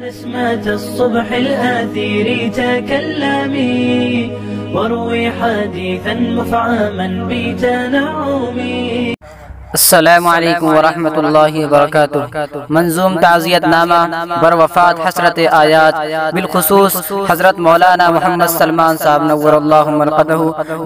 نسمة الصبح الآثير تكلمي واروي حديثا مفعما بتنعمي. السلام علیکم ورحمۃ اللہ وبرکاتہ. منظوم تعزیت نامہ بر وفات حسرت آیات بالخصوص حضرت مولانا محمد سلمان صاحب نور اللہ مرقدہ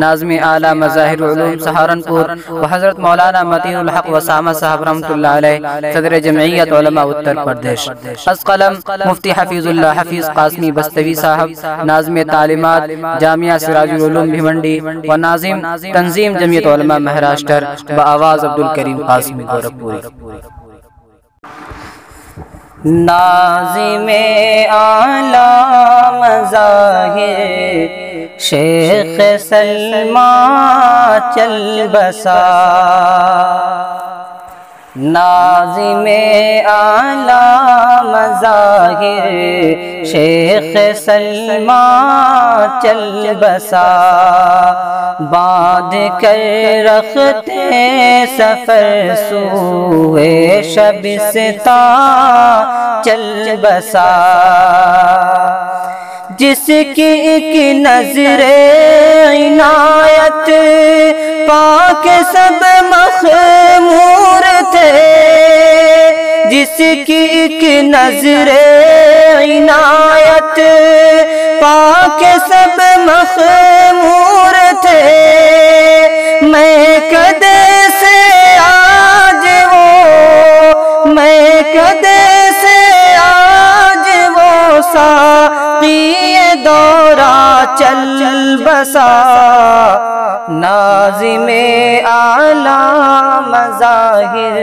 ناظم اعلیٰ مظاہر علوم سہارنپور و حضرت مولانا متین الحق وسامہ صاحب رحمۃ اللہ علیہ صدر جمعیت علماء اتر پردیش. از قلم مفتی حفیظ اللہ حفیظ قاسمی بستوی صاحب ناظم تعلیمات جامعہ سراج العلوم بھیونڈی و ناظم تنظیم جمعیت علماء مہاراشٹر بآواز عبد کریم قاسمی گورکھپوری. ناظم اعلیٰ مظاہر شیخ سلمان چل بسا. ناظم اعلیٰ مظاہر شیخ سلمان چل بسا. باندھ کر رکھتے سفر سوئے شبستہ چل بسا. جس کی ایک نظر عنایت پاک سب مخمور تھے. جس کی ایک نظر عنایت پاک سب مخمور تھے. میں کدے سے آج وہ ساقی دورہ چل بسا. ناظم اعلیٰ مظاہر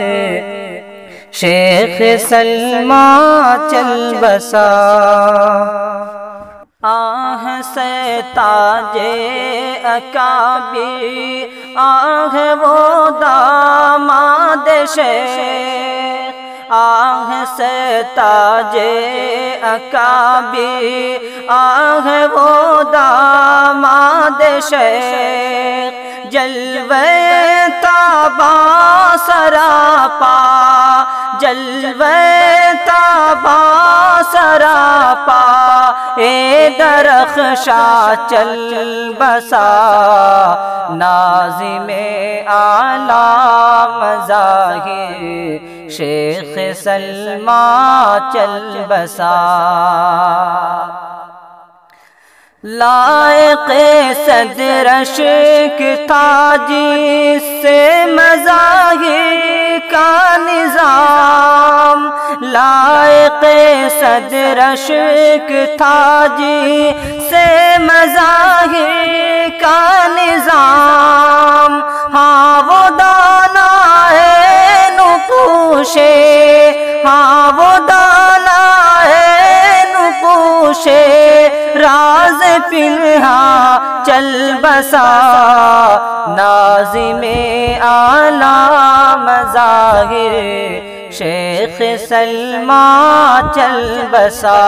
شیخ سلمان چل بسا. آہ سے تاج اکابر آہ وہ داماد شیخ. آہ سے تاج اکابر آہ وہ داماد شیخ. جلوے تابا سراپا جلوے تابا سراپا اے درخشاں چل بسا. ناظم اعلیٰ مظاہر شیخ سلمان چل بسا. لائق صدر عشق تھا جس سے مظاہر کا نظام. لائق صدر عشق تھا جس سے مظاہر کا نظام. ہاں وہ دانا ہے نقوشے ہاں وہ دانا ہے نقوشے راز پنہاں چل بسا. ناظم اعلیٰ مظاہر شیخ سلمان چل بسا.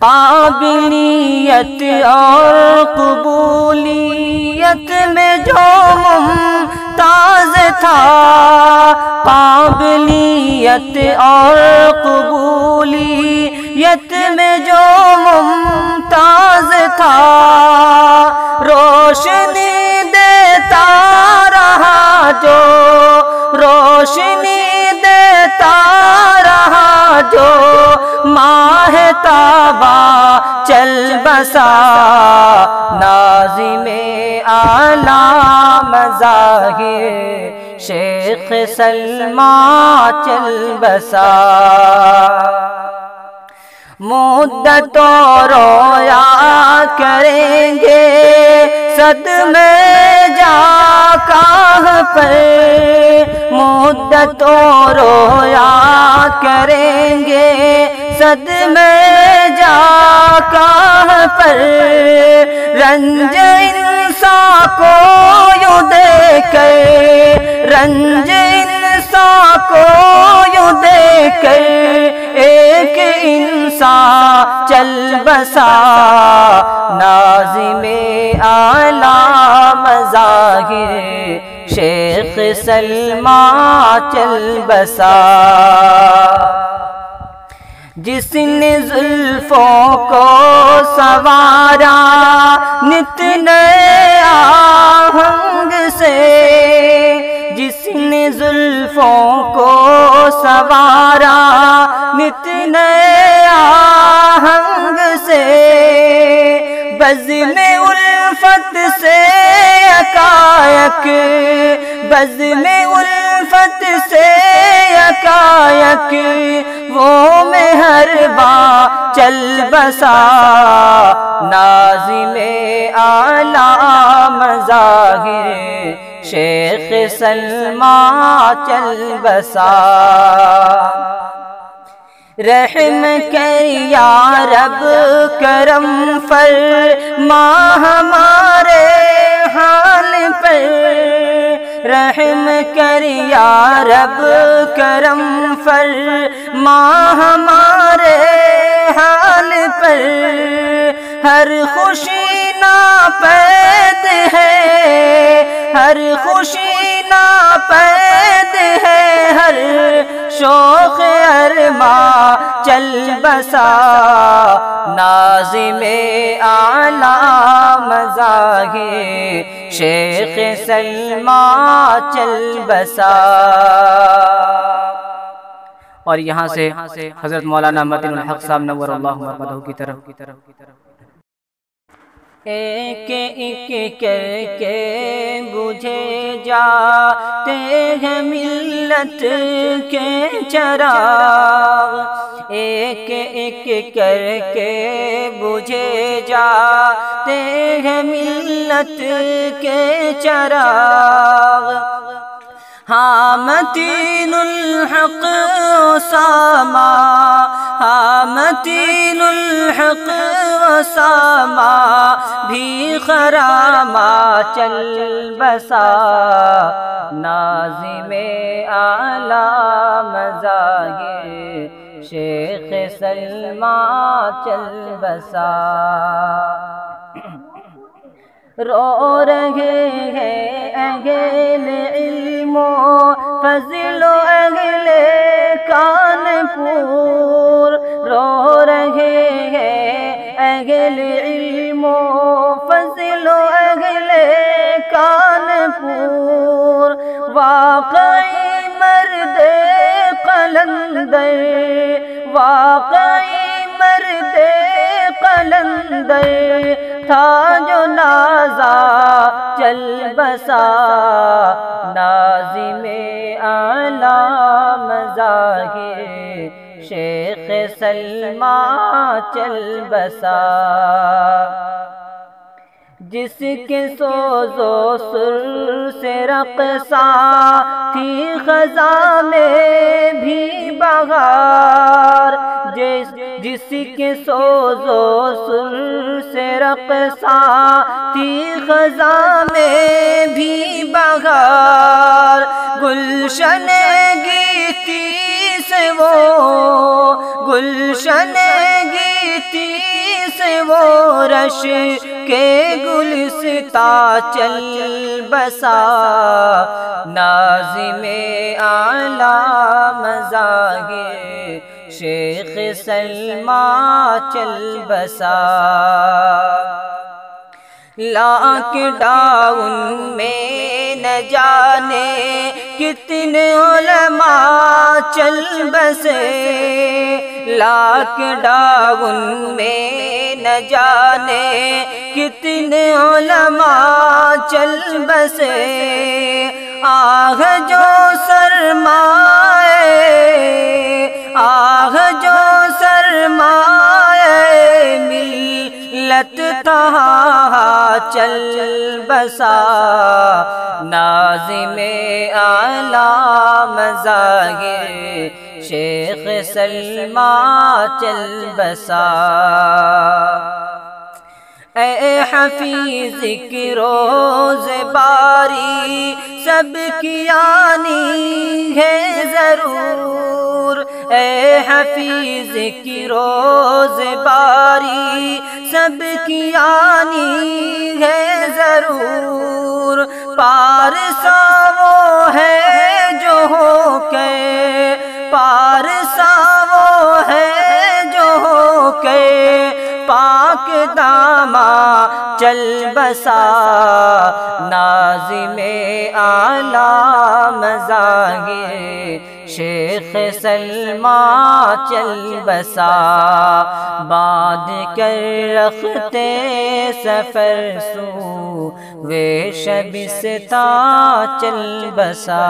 قابلیت اور قبولیت میں جو ممتاز تھا. قابلیت اور قبولیت میں جو ممتاز تھا. روشنی دیتا رہا جو ماہ تابا چل بسا. ناظم اعلیٰ مظاہر شیخ سلمان چل بسا. مدت رویا کریں گے صدمے جا کہاں پر. مدت رویا کریں گے صدمے جا کہاں پر. رنج انسان کو یوں دیکھ رنج انسان کو یوں دیکھ ایک انسان چل بسا. ناظم اعلیٰ مظاہر شیخ سلمان چل بسا. جس نے زلفوں کو سوارا نت نئے آہنگ سے، جس نے زلفوں کو سوارا نت نئے آہنگ سے، بزم الفت سے یکایک، بزم الفت سے یکایک وہ مہرباں چل بسا، ناظم اعلیٰ مظاہر شیخ سلمیٰ چل بسا۔ رحم کر یا رب کرم فرما ہمارے حال پر، رحم کر یا رب کرم فرما ہمارے حال پر، ہر خوشی ناپید ہے، ہر خوشی ناپید ہے، ہر شوق ارماں چل بسا، ناظم اعلیٰ مظاہر شیخ سلمیٰ چل بسا۔ اور یہاں سے حضرت مولانا متین الحق صاحب نور اللہ مرقدہ کی طرف، ایک ایک کر کے بجھے جاتے ہیں ملت کے چراغ، ایک ایک کر کے بجھے جاتے ہیں ملت کے چراغ، ہاں متین الحق اسامہ، ہاں متین الحق اسامہ بھی خرامہ چل بسا، ناظم اعلیٰ مظاہر شیخ سلمیٰ چل بسا۔ رو رہے ہیں اہل علم و فضل و اہل کانپور، رو رہے ہیں اہل علم و فضل و اہل کانپور، واقعی مرد قلندر، واقعی مرد قلندر تھا جو نازا چل بسا، ناظم اعلیٰ مظاہر شیخ سلمیٰ چل بسا، جس کے سوز و سر سے رقصاں تھی خزاں میں بھی بہار، جس کے سوز و سر سے رقصاں تھی خزاں میں بھی بہار، گلشن گیتی سے وہ، گلشن گیتی سے وہ رش کے گلستاں چل بسا، ناظم اعلیٰ مظاہر شیخ سلمیٰ چل بسا، لاک ڈاؤن میں نہ جانے کتنے علماء چل بسے، لاک ڈاؤن میں نہ جانے کتنے علماء چل بسے، آہ جو سرمائے، آہ جو سرمائے ملت تہا چل بسا، ناظم اعلیٰ مظاہر شیخ سلمیٰ چل بسا، اے حفیظ کی روز باری سب کی آنی ہے ضرور، اے حفیظ کی روز باری سب کی آنی ہے ضرور، پارسا وہ ہے جو ہو کے، پارسا وہ ہے چل بسا ناظم اعلیٰ مظاہر شیخ سلمیٰ چل بسا باندھ کر رختے سفر سوئے شبستان چل بسا